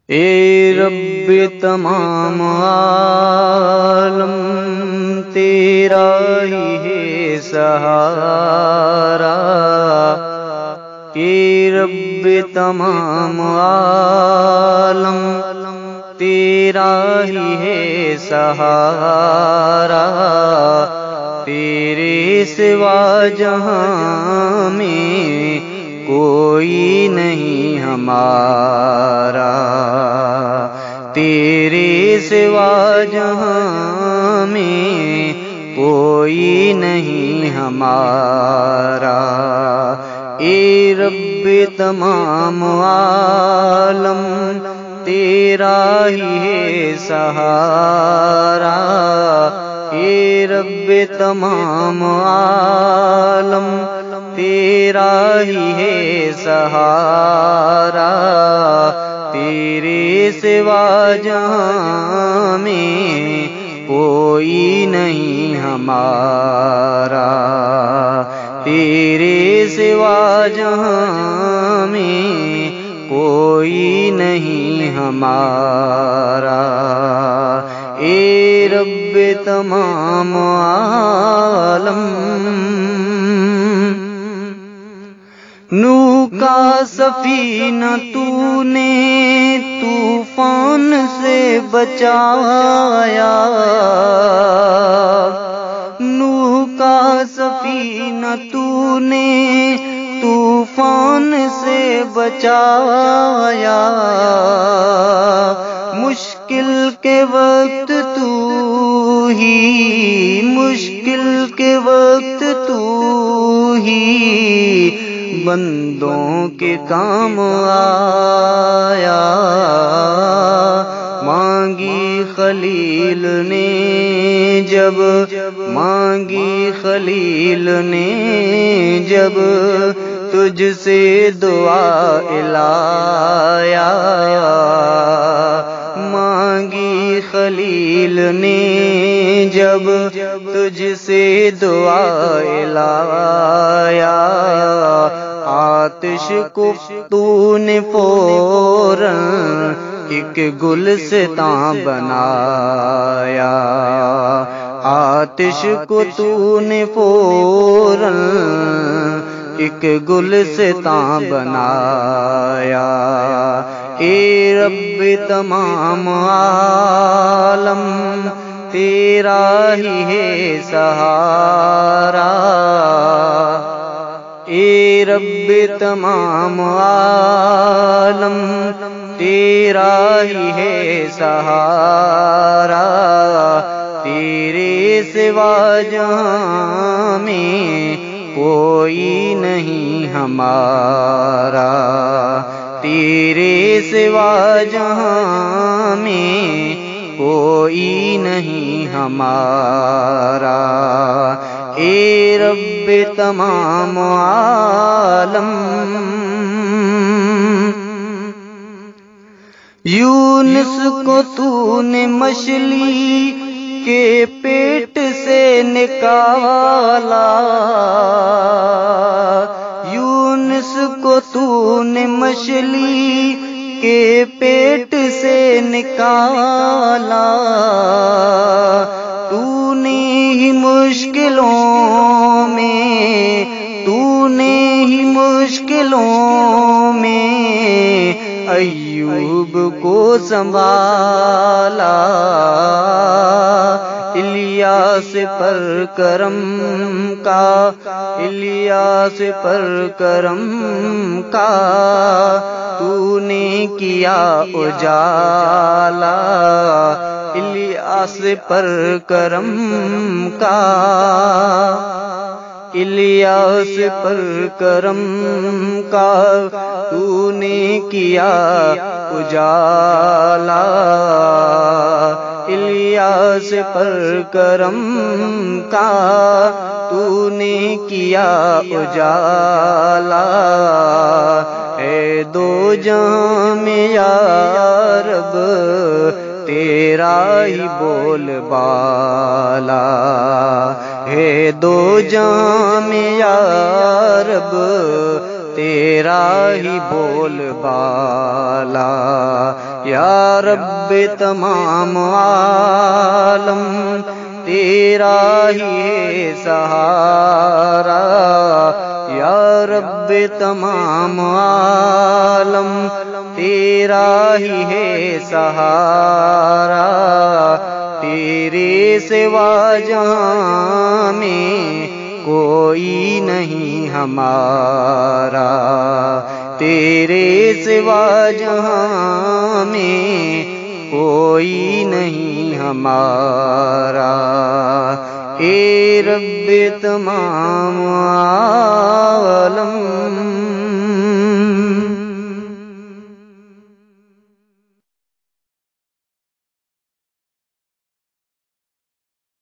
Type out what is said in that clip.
اے رب تمام عالم تیرا ہی ہے سہارا، اے رب تمام عالم تیرا ہی ہے سہارا، تیرے سوا جہاں میں کوئی نہیں ہمارا، تیرے سوا جہاں میں کوئی نہیں ہمارا، اے رب تمام عالم تیرا ہی ہے سہارا، اے رب تمام عالم تیرا ہی ہے سہارا، تیرے سوا جہاں میں کوئی نہیں ہمارا، تیرے سوا جہاں میں کوئی نہیں ہمارا، اے رب تمام عالم۔ نوح کا سفینہ تو نے طوفان سے بچایا، نوح کا سفینہ تو نے طوفان سے بچایا، مشکل کے وقت تو ہی، مشکل کے وقت تو ہی بندوں کے کام آیا، مانگی خلیل نے جب، مانگی خلیل نے جب تجھ سے دعا الہیا، مانگی خلیل نے جب تجھ سے دعا الہیا، آتش کو تو نے فوراً ایک گلستاں بنایا، آتش کو تو نے فوراً ایک گلستاں بنایا، اے رب تمام عالم تیرا ہی ہے سہارا، اے رب تمام عالم تیرا ہی ہے سہارا، تیرے سوا جہاں میں کوئی نہیں ہمارا، تیرے سوا جہاں میں کوئی نہیں ہمارا، اے رب تمام عالم۔ یونس کو تو نے مچھلی کے پیٹ سے نکالا، یونس کو تو نے مچھلی کے پیٹ سے نکالا، تو نے ہی مشکلوں میں، تو نے ہی مشکلوں میں ایوب کو سنبھالا، الیاس پر کرم کا، الیاس پر کرم کا تو نے کیا اجالا، الیاس پر کرم کا، الیاس پر کرم کا تو نے کیا اجالا، الیاس پر کرم کا تو نے کیا اجالا، اے دو جہاں میں یا رب تیرا ہی بول بالا، ہے دو جہاں میں یا رب تیرا ہی بول بالا، یا رب تمام عالم تیرا ہی ہے سہارا، یا رب تمام عالم تیرا ہی ہے سہارا، تیرے سوا جہاں میں کوئی نہیں ہمارا، تیرے سوا جہاں میں کوئی نہیں ہمارا، اے رب تمام عالم۔